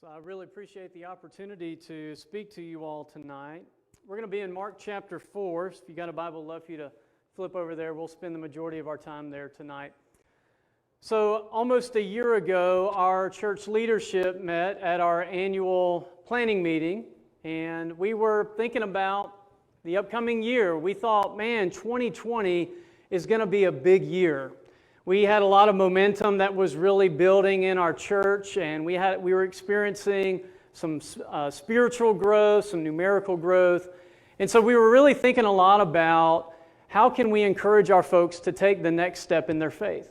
So I really appreciate the opportunity to speak to you all tonight. We're going to be in Mark chapter 4. If you got a Bible, I'd love for you to flip over there. We'll spend the majority of our time there tonight. So almost a year ago, our church leadership met at our annual planning meeting, and we were thinking about the upcoming year. We thought, man, 2020 is going to be a big year. We had a lot of momentum that was really building in our church, and we were experiencing some spiritual growth, some numerical growth. And so we were really thinking a lot about how can we encourage our folks to take the next step in their faith.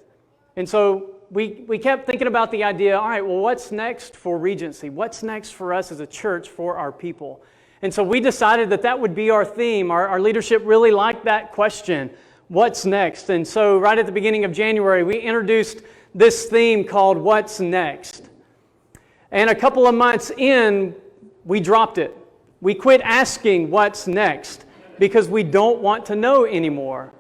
And so we kept thinking about the idea, all right, well, what's next for Regency? What's next for us as a church for our people? And so we decided that would be our theme. Our leadership really liked that question. What's next? And so right at the beginning of January, we introduced this theme called What's Next? And a couple of months in, we dropped it. We quit asking what's next because we don't want to know anymore.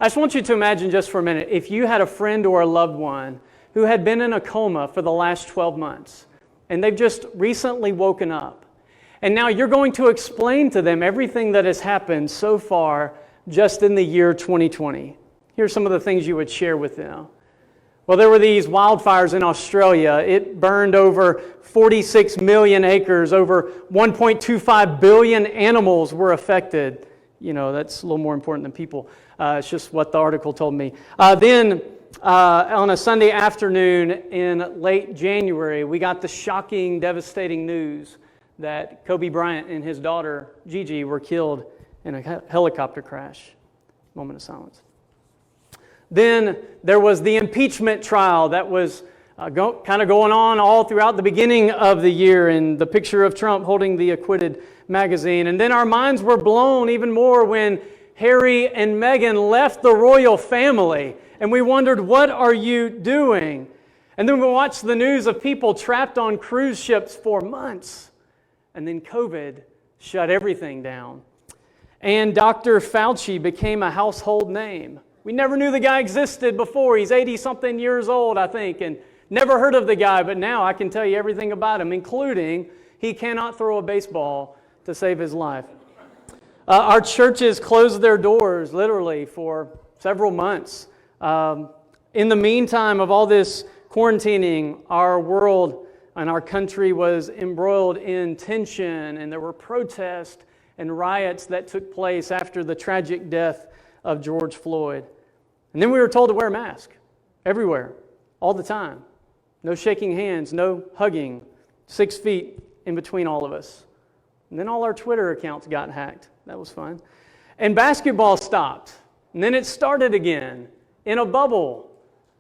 I just want you to imagine just for a minute, if you had a friend or a loved one who had been in a coma for the last 12 months, and they've just recently woken up, and now you're going to explain to them everything that has happened so far just in the year 2020. Here's some of the things you would share with them. Well, there were these wildfires in Australia. It burned over 46 million acres. Over 1.25 billion animals were affected. You know, that's a little more important than people. It's just what the article told me. Then, on a Sunday afternoon in late January, we got the shocking, devastating news that Kobe Bryant and his daughter, Gigi, were killed in a helicopter crash. Moment of silence. Then there was the impeachment trial that was kind of going on all throughout the beginning of the year, and the picture of Trump holding the acquitted magazine. And then our minds were blown even more when Harry and Meghan left the royal family, and we wondered, what are you doing? And then we watched the news of people trapped on cruise ships for months, and then COVID shut everything down. And Dr. Fauci became a household name. We never knew the guy existed before. He's 80-something years old, I think, and never heard of the guy, but now I can tell you everything about him, including he cannot throw a baseball to save his life. Our churches closed their doors, literally, for several months. In the meantime of all this quarantining, our world and our country was embroiled in tension, and there were protests and riots that took place after the tragic death of George Floyd. And then we were told to wear a mask everywhere, all the time. No shaking hands, no hugging, 6 feet in between all of us. And then all our Twitter accounts got hacked. That was fun. And basketball stopped. And then it started again in a bubble.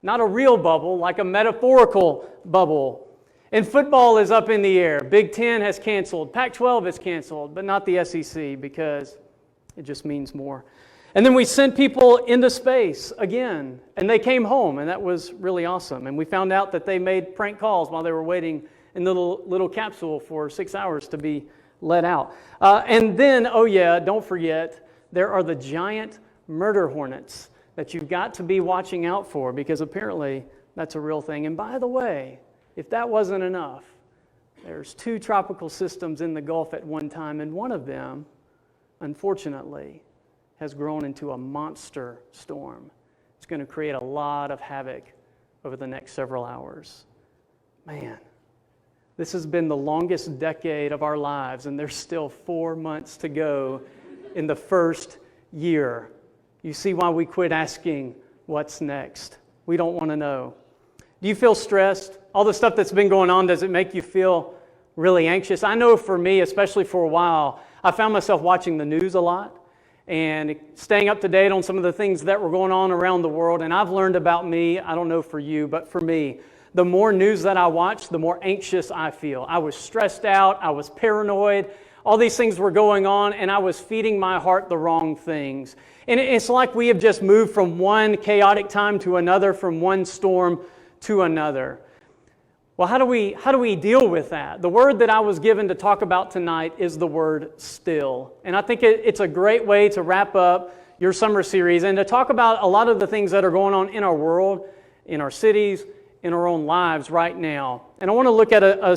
Not a real bubble, like a metaphorical bubble. And football is up in the air. Big Ten has canceled. Pac-12 has canceled, but not the SEC because it just means more. And then we sent people into space again, and they came home, and that was really awesome. And we found out that they made prank calls while they were waiting in the little capsule for 6 hours to be let out. And then, oh yeah, don't forget, there are the giant murder hornets that you've got to be watching out for because apparently that's a real thing. And by the way, if that wasn't enough, there's 2 tropical systems in the Gulf at one time, and one of them, unfortunately, has grown into a monster storm. It's going to create a lot of havoc over the next several hours. Man, this has been the longest decade of our lives, and there's still 4 months to go in the first year. You see why we quit asking what's next. We don't want to know. Do you feel stressed? All the stuff that's been going on, does it make you feel really anxious? I know for me, especially for a while, I found myself watching the news a lot and staying up to date on some of the things that were going on around the world. And I've learned about me, I don't know for you, but for me, the more news that I watch, the more anxious I feel. I was stressed out, I was paranoid, all these things were going on, and I was feeding my heart the wrong things. And it's like we have just moved from one chaotic time to another, from one storm to another. Well, how do we deal with that? The word that I was given to talk about tonight is the word still. And I think it's a great way to wrap up your summer series and to talk about a lot of the things that are going on in our world, in our cities, in our own lives right now. And I want to look at a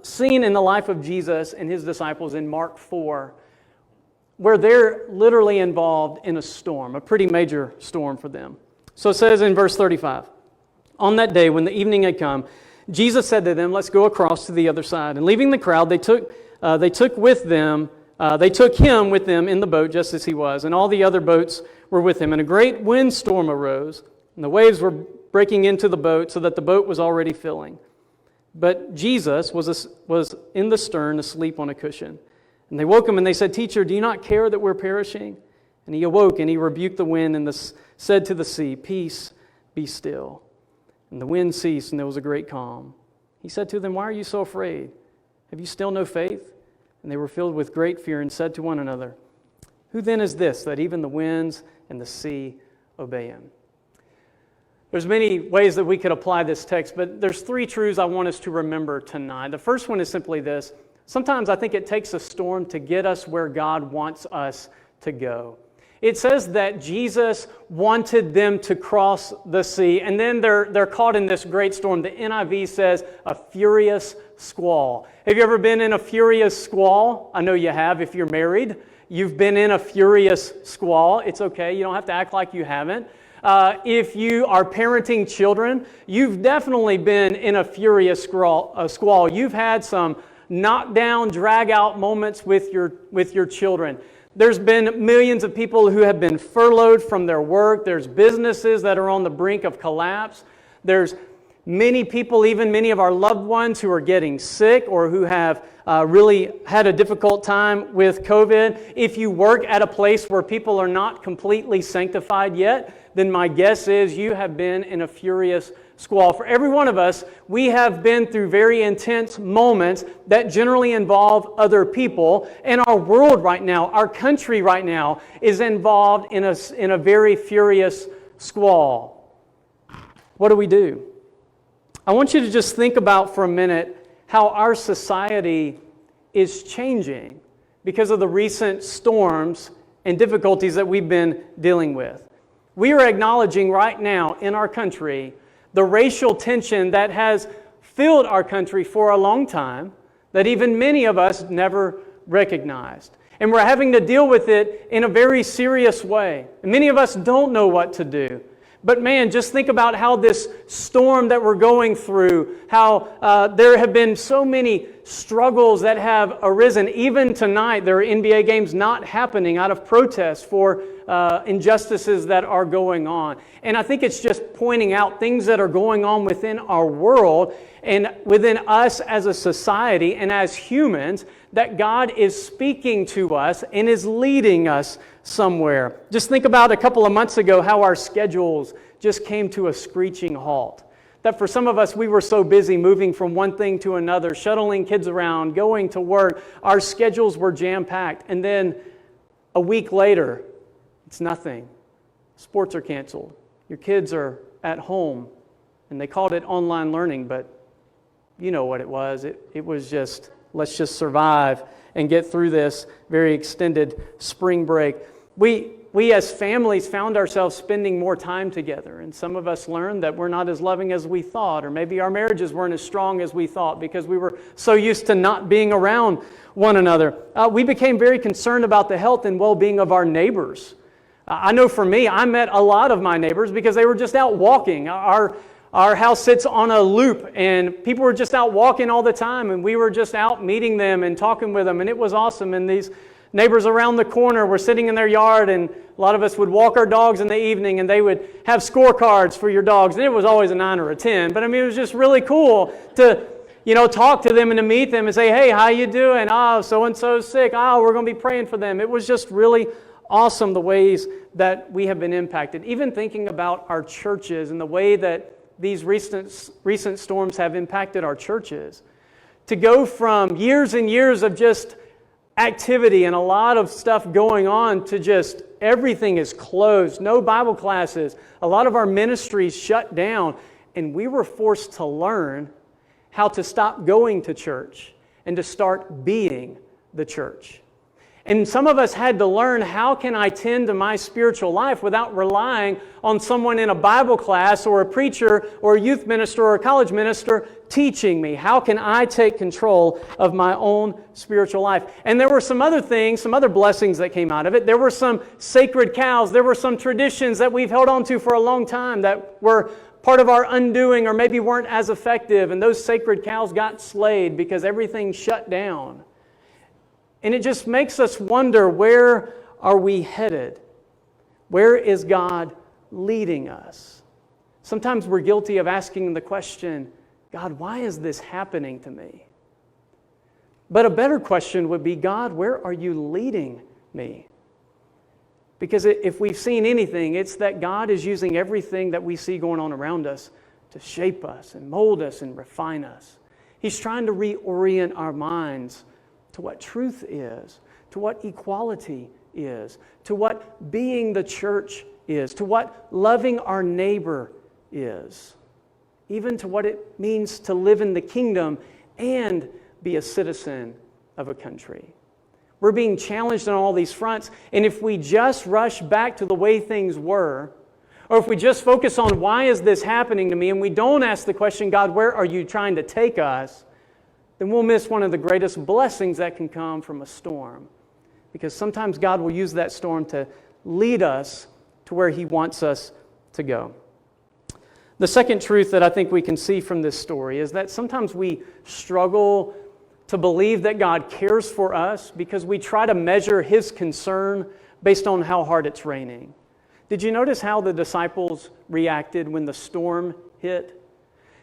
scene in the life of Jesus and his disciples in Mark 4, where they're literally involved in a storm, a pretty major storm for them. So it says in verse 35, "On that day when the evening had come, Jesus said to them, 'Let's go across to the other side.' And leaving the crowd, they took him with them in the boat just as he was, and all the other boats were with him. And a great windstorm arose, and the waves were breaking into the boat so that the boat was already filling. But Jesus was in the stern asleep on a cushion. And they woke him and they said, 'Teacher, do you not care that we're perishing?' And he awoke and he rebuked the wind and said to the sea, 'Peace, be still.' And the wind ceased and there was a great calm. He said to them, 'Why are you so afraid? Have you still no faith?' And they were filled with great fear and said to one another, 'Who then is this that even the winds and the sea obey him?'" There's many ways that we could apply this text, but there's three truths I want us to remember tonight. The first one is simply this. Sometimes I think it takes a storm to get us where God wants us to go. It says that Jesus wanted them to cross the sea, and then they're caught in this great storm. The NIV says a furious squall. Have you ever been in a furious squall? I know you have if you're married. You've been in a furious squall. It's okay. You don't have to act like you haven't. If you are parenting children, you've definitely been in a furious squall. You've had some knockdown, drag-out moments with your children. There's been millions of people who have been furloughed from their work. There's businesses that are on the brink of collapse. There's many people, even many of our loved ones, who are getting sick or who have really had a difficult time with COVID. If you work at a place where people are not completely sanctified yet, then my guess is you have been in a furious squall. For every one of us, we have been through very intense moments that generally involve other people. And our world right now, our country right now, is involved in a very furious squall. What do? I want you to just think about for a minute how our society is changing because of the recent storms and difficulties that we've been dealing with. We are acknowledging right now in our country the racial tension that has filled our country for a long time that even many of us never recognized. And we're having to deal with it in a very serious way. And many of us don't know what to do. But man, just think about how this storm that we're going through, how there have been so many struggles that have arisen. Even tonight, there are NBA games not happening out of protest for injustices that are going on. And I think it's just pointing out things that are going on within our world and within us as a society and as humans, that God is speaking to us and is leading us somewhere. Just think about a couple of months ago how our schedules just came to a screeching halt. That for some of us, we were so busy moving from one thing to another, shuttling kids around, going to work, our schedules were jam-packed. And then a week later, it's nothing. Sports are canceled. Your kids are at home. And they called it online learning, but you know what it was. It was just, let's just survive and get through this very extended spring break. We as families found ourselves spending more time together, and some of us learned that we're not as loving as we thought, or maybe our marriages weren't as strong as we thought because we were so used to not being around one another. We became very concerned about the health and well-being of our neighbors. I know for me, I met a lot of my neighbors because they were just out walking. Our house sits on a loop, and people were just out walking all the time, and we were just out meeting them and talking with them, and it was awesome. And these neighbors around the corner were sitting in their yard, and a lot of us would walk our dogs in the evening, and they would have scorecards for your dogs, and it was always a 9 or a 10. But I mean, it was just really cool to, talk to them and to meet them and say, "Hey, how you doing? Oh, so-and-so's sick. Oh, we're going to be praying for them." It was just really awesome the ways that we have been impacted. Even thinking about our churches and the way that these recent storms have impacted our churches. To go from years and years of just activity and a lot of stuff going on to just everything is closed, no Bible classes, a lot of our ministries shut down, and we were forced to learn how to stop going to church and to start being the church. And some of us had to learn, how can I tend to my spiritual life without relying on someone in a Bible class or a preacher or a youth minister or a college minister teaching me? How can I take control of my own spiritual life? And there were some other things, some other blessings that came out of it. There were some sacred cows. There were some traditions that we've held on to for a long time that were part of our undoing or maybe weren't as effective. And those sacred cows got slayed because everything shut down. And it just makes us wonder, where are we headed? Where is God leading us? Sometimes we're guilty of asking the question, God, why is this happening to me? But a better question would be, God, where are you leading me? Because if we've seen anything, it's that God is using everything that we see going on around us to shape us and mold us and refine us. He's trying to reorient our minds to what truth is, to what equality is, to what being the church is, to what loving our neighbor is, even to what it means to live in the kingdom and be a citizen of a country. We're being challenged on all these fronts, and if we just rush back to the way things were, or if we just focus on why is this happening to me, and we don't ask the question, God, where are you trying to take us, then we'll miss one of the greatest blessings that can come from a storm. Because sometimes God will use that storm to lead us to where He wants us to go. The second truth that I think we can see from this story is that sometimes we struggle to believe that God cares for us because we try to measure His concern based on how hard it's raining. Did you notice how the disciples reacted when the storm hit?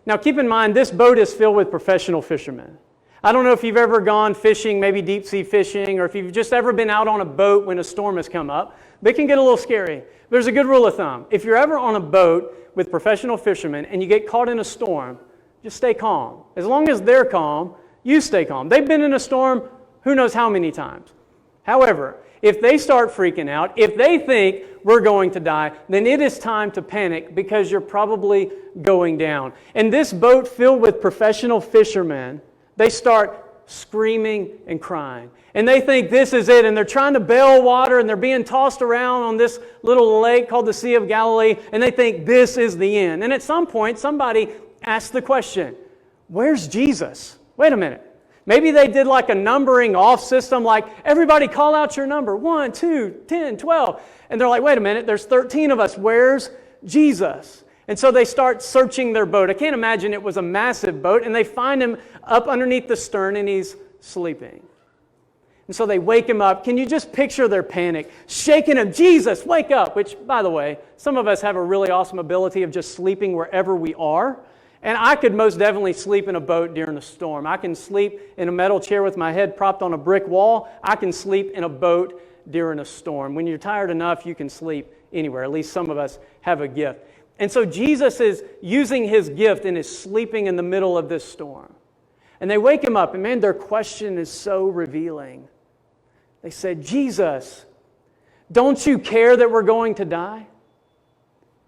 Now keep in mind, this boat is filled with professional fishermen. I don't know if you've ever gone fishing, maybe deep sea fishing, or if you've just ever been out on a boat when a storm has come up. But it can get a little scary. There's a good rule of thumb. If you're ever on a boat with professional fishermen and you get caught in a storm, just stay calm. As long as they're calm, you stay calm. They've been in a storm who knows how many times. However, if they start freaking out, if they think we're going to die, then it is time to panic because you're probably going down. And this boat filled with professional fishermen, they start screaming and crying. And they think this is it, and they're trying to bail water, and they're being tossed around on this little lake called the Sea of Galilee, and they think this is the end. And at some point, somebody asks the question, where's Jesus? Wait a minute. Maybe they did like a numbering off system, like everybody call out your number, 1, 2, 10, 12. And they're like, wait a minute, there's 13 of us. Where's Jesus? And so they start searching their boat. I can't imagine it was a massive boat. And they find him up underneath the stern, and he's sleeping. And so they wake him up. Can you just picture their panic? Shaking him, Jesus, wake up. Which, by the way, some of us have a really awesome ability of just sleeping wherever we are. And I could most definitely sleep in a boat during a storm. I can sleep in a metal chair with my head propped on a brick wall. I can sleep in a boat during a storm. When you're tired enough, you can sleep anywhere. At least some of us have a gift. And so Jesus is using His gift and is sleeping in the middle of this storm. And they wake him up, and man, their question is so revealing. They said, Jesus, don't you care that we're going to die?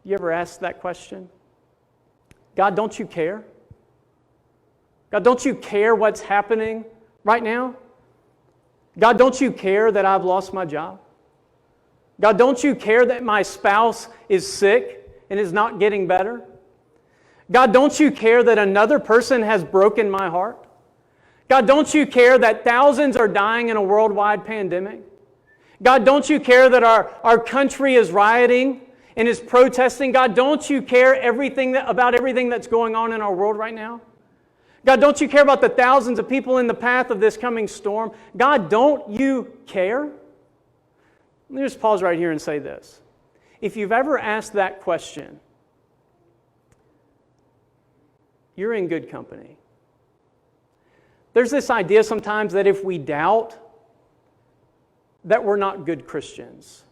You ever asked that question? God, don't you care? God, don't you care what's happening right now? God, don't you care that I've lost my job? God, don't you care that my spouse is sick and is not getting better? God, don't you care that another person has broken my heart? God, don't you care that thousands are dying in a worldwide pandemic? God, don't you care that our country is rioting and is protesting? God, don't you care about everything that's going on in our world right now? God, don't you care about the thousands of people in the path of this coming storm? God, don't you care? Let me just pause right here and say this. If you've ever asked that question, you're in good company. There's this idea sometimes that if we doubt, that we're not good Christians.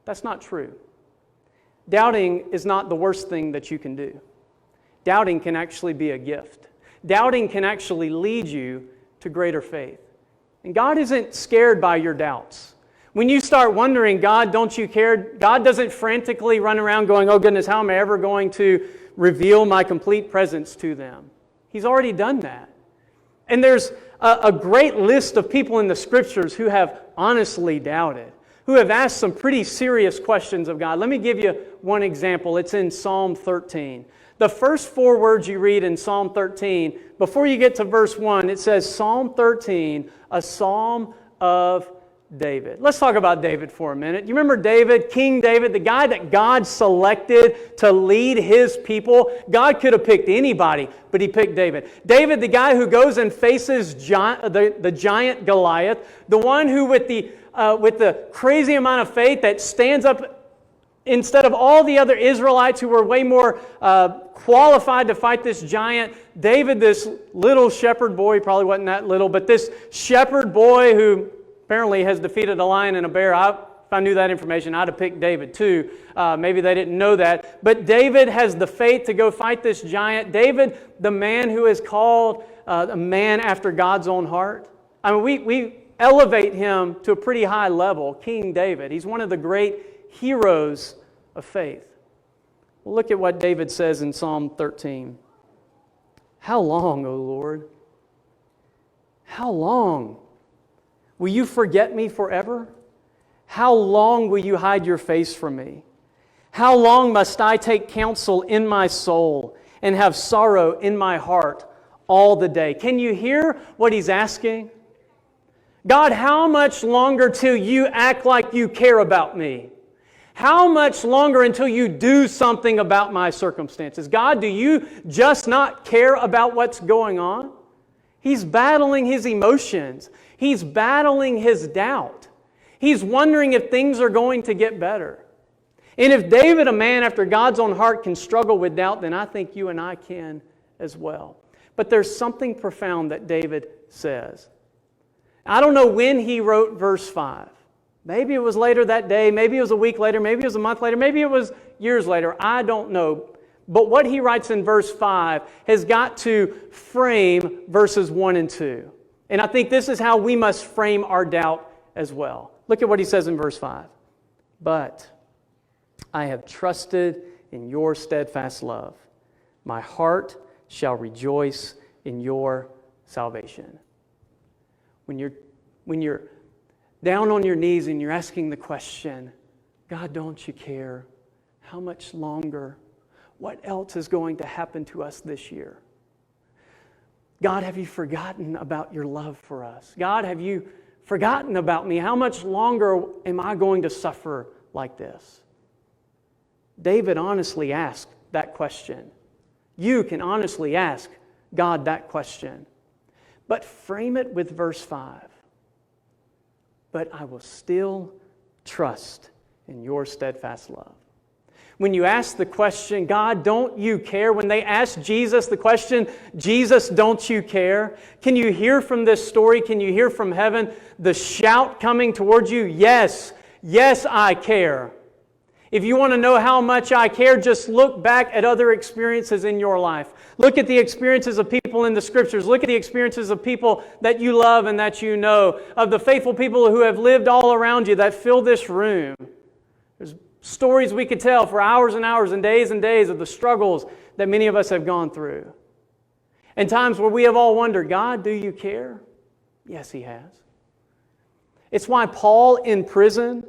That's not true. Doubting is not the worst thing that you can do. Doubting can actually be a gift. Doubting can actually lead you to greater faith. And God isn't scared by your doubts. When you start wondering, God, don't you care? God doesn't frantically run around going, oh goodness, how am I ever going to reveal my complete presence to them? He's already done that. And there's a great list of people in the Scriptures who have honestly doubted, who have asked some pretty serious questions of God. Let me give you one example. It's in Psalm 13. The first 4 words you read in Psalm 13, before you get to verse 1, it says, Psalm 13, a psalm of David. Let's talk about David for a minute. You remember David, King David, the guy that God selected to lead His people? God could have picked anybody, but He picked David. David, the guy who goes and faces the giant Goliath, the one who with the crazy amount of faith that stands up instead of all the other Israelites who were way more qualified to fight this giant, David, this little shepherd boy, he probably wasn't that little, but this shepherd boy who apparently has defeated a lion and a bear. If I knew that information, I'd have picked David too. Maybe they didn't know that. But David has the faith to go fight this giant. David, the man who is called a man after God's own heart. I mean, we elevate him to a pretty high level, King David. He's one of the great heroes of faith. Well, look at what David says in Psalm 13. How long, O Lord? How long? Will you forget me forever? How long will you hide your face from me? How long must I take counsel in my soul and have sorrow in my heart all the day? Can you hear what he's asking? God, how much longer till you act like you care about me? How much longer until you do something about my circumstances? God, do you just not care about what's going on? He's battling his emotions. He's battling his doubt. He's wondering if things are going to get better. And if David, a man after God's own heart, can struggle with doubt, then I think you and I can as well. But there's something profound that David says. I don't know when he wrote verse 5. Maybe it was later that day, maybe it was a week later, maybe it was a month later, maybe it was years later. I don't know. But what he writes in verse 5 has got to frame verses 1 and 2. And I think this is how we must frame our doubt as well. Look at what he says in verse 5. But I have trusted in your steadfast love. My heart shall rejoice in your salvation. When you're down on your knees and you're asking the question, God, don't you care? How much longer? What else is going to happen to us this year? God, have you forgotten about your love for us? God, have you forgotten about me? How much longer am I going to suffer like this? David honestly asked that question. You can honestly ask God that question. But frame it with verse 5. But I will still trust in your steadfast love. When you ask the question, God, don't you care? When they ask Jesus the question, Jesus, don't you care? Can you hear from this story? Can you hear from heaven the shout coming towards you? Yes, yes, I care. If you want to know how much I care, just look back at other experiences in your life. Look at the experiences of people in the Scriptures. Look at the experiences of people that you love and that you know, of the faithful people who have lived all around you that fill this room. There's stories we could tell for hours and hours and days of the struggles that many of us have gone through. And times where we have all wondered, God, do you care? Yes, He has. It's why Paul in prison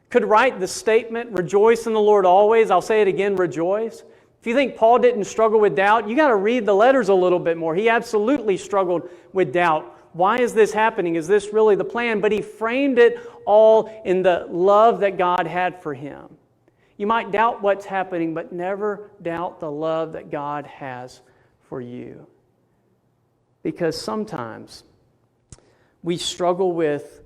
could write the statement, rejoice in the Lord always. I'll say it again, rejoice. If you think Paul didn't struggle with doubt, you got to read the letters a little bit more. He absolutely struggled with doubt. Why is this happening? Is this really the plan? But he framed it all in the love that God had for him. You might doubt what's happening, but never doubt the love that God has for you. Because sometimes we struggle with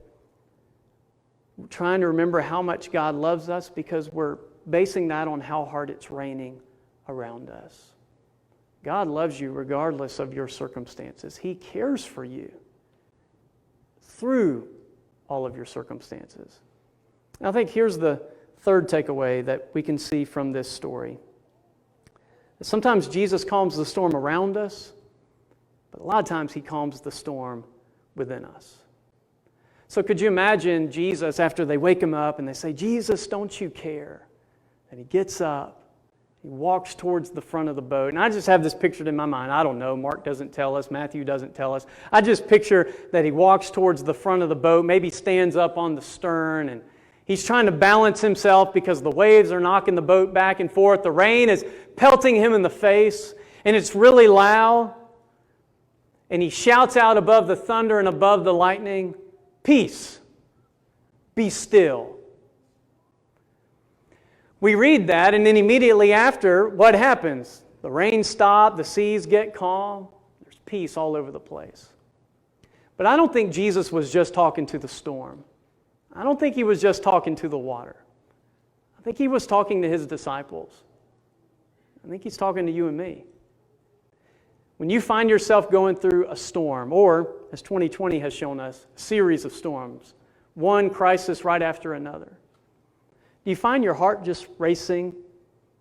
trying to remember how much God loves us because we're basing that on how hard it's raining around us. God loves you regardless of your circumstances. He cares for you through all of your circumstances. And I think here's the third takeaway that we can see from this story. Sometimes Jesus calms the storm around us, but a lot of times He calms the storm within us. So could you imagine Jesus after they wake Him up and they say, Jesus, don't you care? And He gets up He walks towards the front of the boat. And I just have this pictured in my mind. I don't know. Mark doesn't tell us. Matthew doesn't tell us. I just picture that he walks towards the front of the boat, maybe stands up on the stern, and he's trying to balance himself because the waves are knocking the boat back and forth. The rain is pelting him in the face, and it's really loud. And he shouts out above the thunder and above the lightning, "Peace, be still." We read that, and then immediately after, what happens? The rain stops, the seas get calm, there's peace all over the place. But I don't think Jesus was just talking to the storm. I don't think he was just talking to the water. I think he was talking to his disciples. I think he's talking to you and me. When you find yourself going through a storm, or, as 2020 has shown us, a series of storms, one crisis right after another, do you find your heart just racing? Do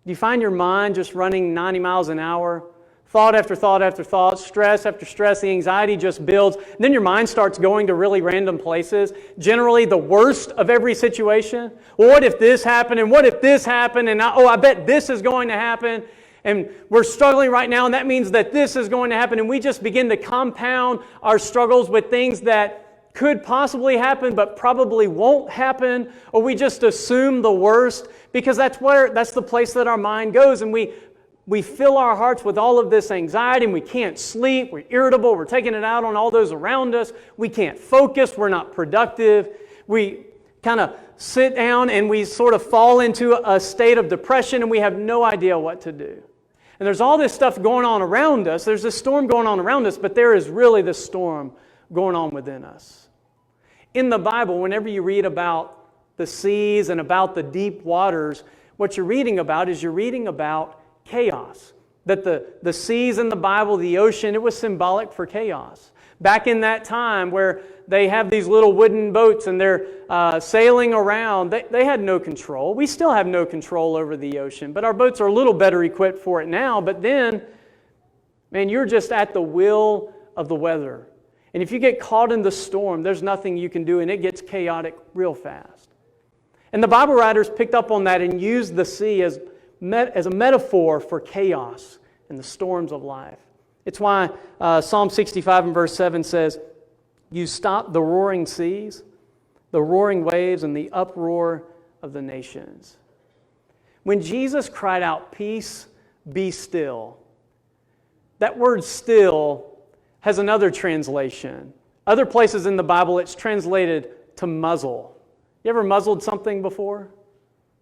you find your mind just running 90 miles an hour? Thought after thought after thought, stress after stress, the anxiety just builds. And then your mind starts going to really random places, generally the worst of every situation. Well, what if this happened? And what if this happened? And I bet this is going to happen. And we're struggling right now, and that means that this is going to happen. And we just begin to compound our struggles with things that could possibly happen, but probably won't happen, or we just assume the worst, because that's the place that our mind goes, and we fill our hearts with all of this anxiety, and we can't sleep, we're irritable, we're taking it out on all those around us, we can't focus, we're not productive, we kind of sit down and we sort of fall into a state of depression, and we have no idea what to do. And there's all this stuff going on around us, there's this storm going on around us, but there is really this storm going on within us. In the Bible, whenever you read about the seas and about the deep waters, what you're reading about is you're reading about chaos. That the seas in the Bible, the ocean, it was symbolic for chaos. Back in that time where they have these little wooden boats and they're sailing around, they had no control. We still have no control over the ocean, but our boats are a little better equipped for it now. But then, man, you're just at the will of the weather. And if you get caught in the storm, there's nothing you can do, and it gets chaotic real fast. And the Bible writers picked up on that and used the sea as a metaphor for chaos and the storms of life. It's why Psalm 65 and verse 7 says, "You stop the roaring seas, the roaring waves, and the uproar of the nations." When Jesus cried out, "Peace, be still," that word "still" has another translation. Other places in the Bible, it's translated to muzzle. You ever muzzled something before?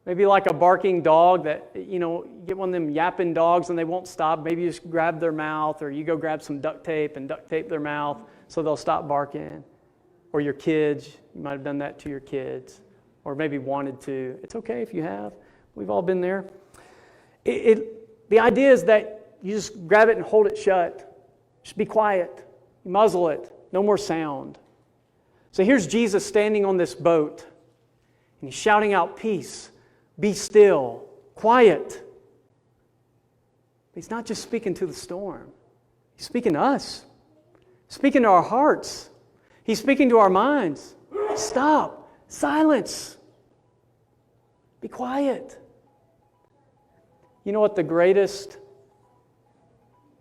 Maybe like a barking dog that, you get one of them yapping dogs and they won't stop. Maybe you just grab their mouth, or you go grab some duct tape and duct tape their mouth so they'll stop barking. Or your kids, you might have done that to your kids, or maybe wanted to. It's okay if you have. We've all been there. The idea is that you just grab it and hold it shut. Just be quiet. You muzzle it. No more sound. So here's Jesus standing on this boat, and he's shouting out, "Peace, be still, quiet." But he's not just speaking to the storm. He's speaking to us. Speaking to our hearts. He's speaking to our minds. Stop. Silence. Be quiet. You know what the greatest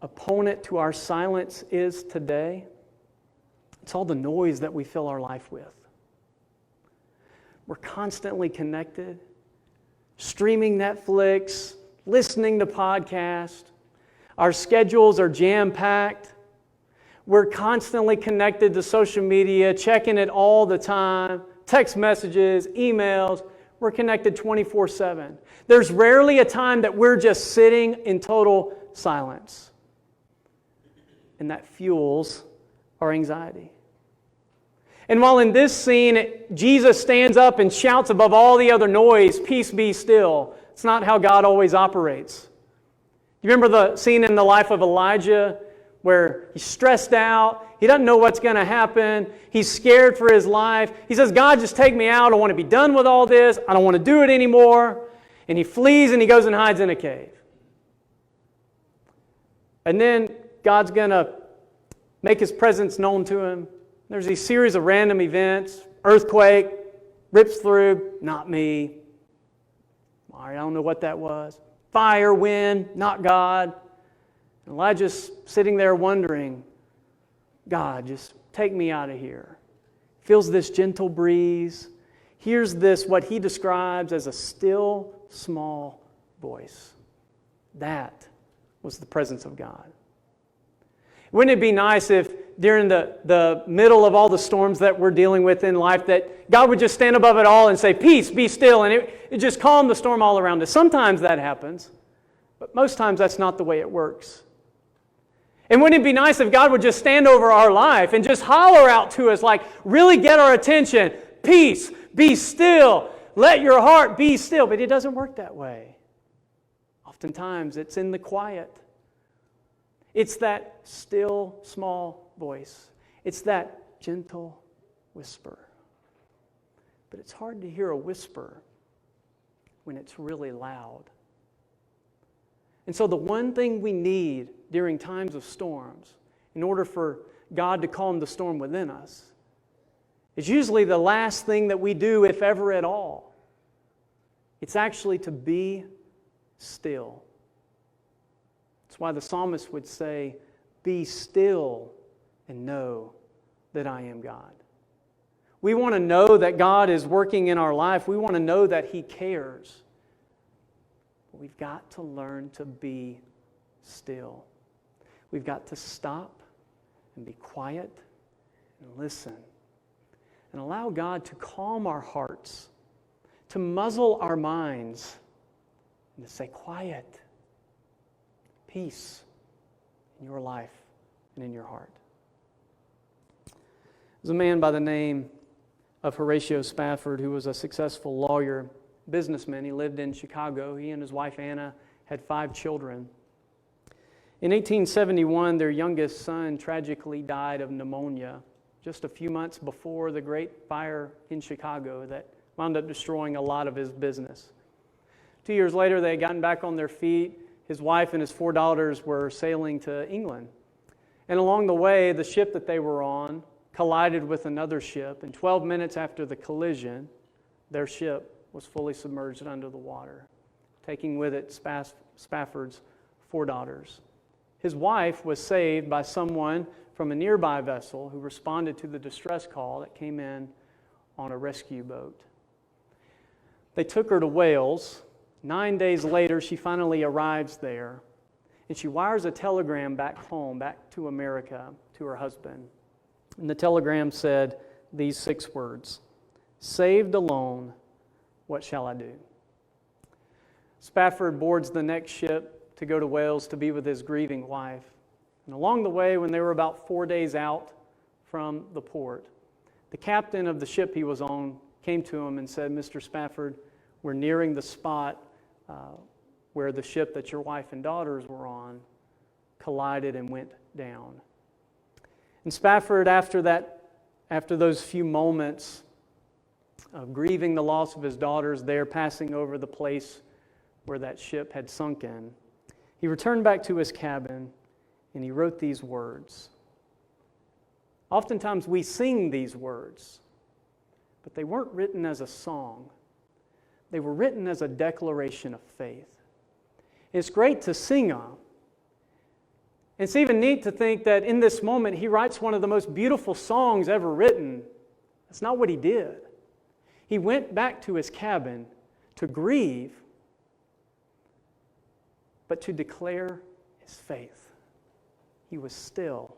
opponent to our silence is today? It's all the noise that we fill our life with. We're constantly connected, streaming Netflix, listening to podcasts. Our schedules are jam-packed. We're constantly connected to social media, checking it all the time, text messages, emails. We're connected 24/7. There's rarely a time that we're just sitting in total silence. And that fuels our anxiety. And while in this scene, Jesus stands up and shouts above all the other noise, "Peace, be still." It's not how God always operates. You remember the scene in the life of Elijah where he's stressed out, he doesn't know what's going to happen, he's scared for his life. He says, "God, just take me out. I want to be done with all this. I don't want to do it anymore." And he flees and he goes and hides in a cave. And then God's going to make His presence known to him. There's a series of random events. Earthquake, rips through, not me. All right, I don't know what that was. fire, wind, not God. And Elijah's sitting there wondering, God, just take me out of here. Feels this gentle breeze. Hears this, what he describes as a still, small voice. That was the presence of God. Wouldn't it be nice if during the middle of all the storms that we're dealing with in life that God would just stand above it all and say, peace, be still, and it just calm the storm all around us. Sometimes that happens, but most times that's not the way it works. And wouldn't it be nice if God would just stand over our life and just holler out to us, like really get our attention, peace, be still, let your heart be still. But it doesn't work that way. Oftentimes it's in the quiet. It's that still, small voice. It's that gentle whisper. But it's hard to hear a whisper when it's really loud. And so the one thing we need during times of storms, in order for God to calm the storm within us, is usually the last thing that we do, if ever at all. It's actually to be still. That's why the psalmist would say, be still and know that I am God. We want to know that God is working in our life. We want to know that He cares. But we've got to learn to be still. We've got to stop and be quiet and listen and allow God to calm our hearts, to muzzle our minds, and to say, quiet, peace in your life and in your heart. There's a man by the name of Horatio Spafford who was a successful lawyer, businessman. He lived in Chicago. He and his wife Anna had 5 children. In 1871, their youngest son tragically died of pneumonia just a few months before the great fire in Chicago that wound up destroying a lot of his business. 2 years later, they had gotten back on their feet. His wife and his 4 daughters were sailing to England. And along the way, the ship that they were on collided with another ship. And 12 minutes after the collision, their ship was fully submerged under the water, taking with it Spafford's 4 daughters. His wife was saved by someone from a nearby vessel who responded to the distress call that came in on a rescue boat. They took her to Wales. 9 days later, she finally arrives there, and she wires a telegram back home, back to America, to her husband. And the telegram said these 6 words, "Saved alone, what shall I do?" Spafford boards the next ship to go to Wales to be with his grieving wife. And along the way, when they were about 4 days out from the port, the captain of the ship he was on came to him and said, "Mr. Spafford, we're nearing the spot where the ship that your wife and daughters were on collided and went down." And Spafford, after those few moments of grieving the loss of his daughters there, passing over the place where that ship had sunk in, he returned back to his cabin and he wrote these words. Oftentimes we sing these words, but they weren't written as a song. They were written as a declaration of faith. It's great to sing them. It's even neat to think that in this moment he writes one of the most beautiful songs ever written. That's not what he did. He went back to his cabin to grieve, but to declare his faith. He was still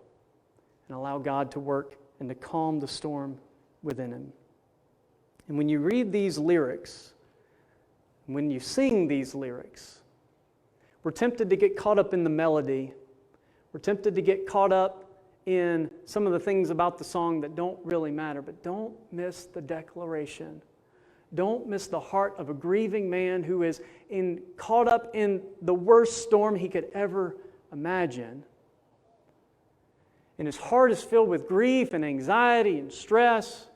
and allowed God to work and to calm the storm within him. And when you read these lyrics, when you sing these lyrics, we're tempted to get caught up in the melody. We're tempted to get caught up in some of the things about the song that don't really matter. But don't miss the declaration. Don't miss the heart of a grieving man who is caught up in the worst storm he could ever imagine. And his heart is filled with grief and anxiety and stress,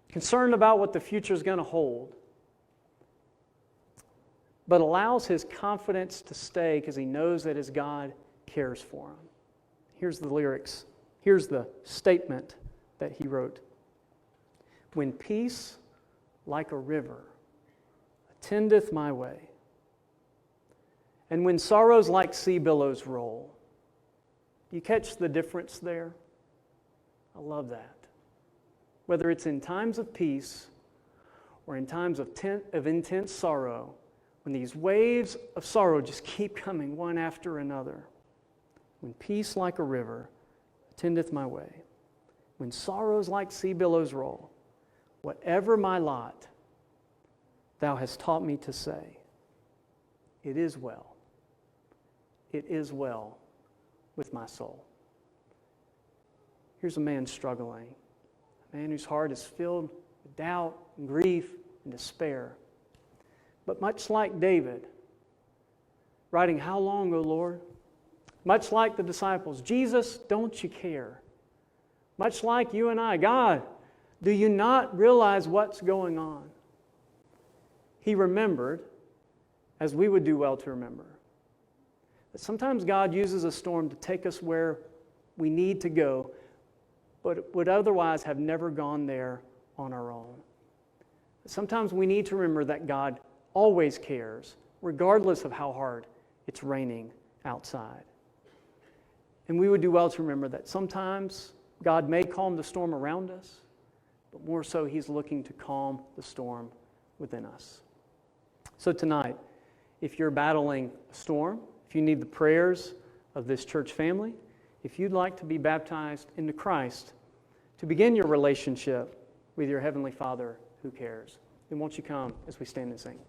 concerned about what the future is going to hold, but allows his confidence to stay because he knows that his God cares for him. Here's the lyrics. Here's the statement that he wrote. "When peace like a river attendeth my way, And when sorrows like sea billows roll. Do you catch the difference there? I love that. Whether it's in times of peace or in times of intense sorrow, when these waves of sorrow just keep coming one after another, when peace like a river attendeth my way, when sorrows like sea billows roll, whatever my lot, thou hast taught me to say, it is well. It is well with my soul. Here's a man struggling, a man whose heart is filled with doubt and grief and despair. But much like David, writing, "How long, O Lord?" Much like the disciples, "Jesus, don't you care?" Much like you and I, "God, do you not realize what's going on?" He remembered, as we would do well to remember, that sometimes God uses a storm to take us where we need to go, but would otherwise have never gone there on our own. Sometimes we need to remember that God always cares, regardless of how hard it's raining outside. And we would do well to remember that sometimes God may calm the storm around us, but more so He's looking to calm the storm within us. So tonight, if you're battling a storm, if you need the prayers of this church family, if you'd like to be baptized into Christ, to begin your relationship with your Heavenly Father who cares, then won't you come as we stand and sing?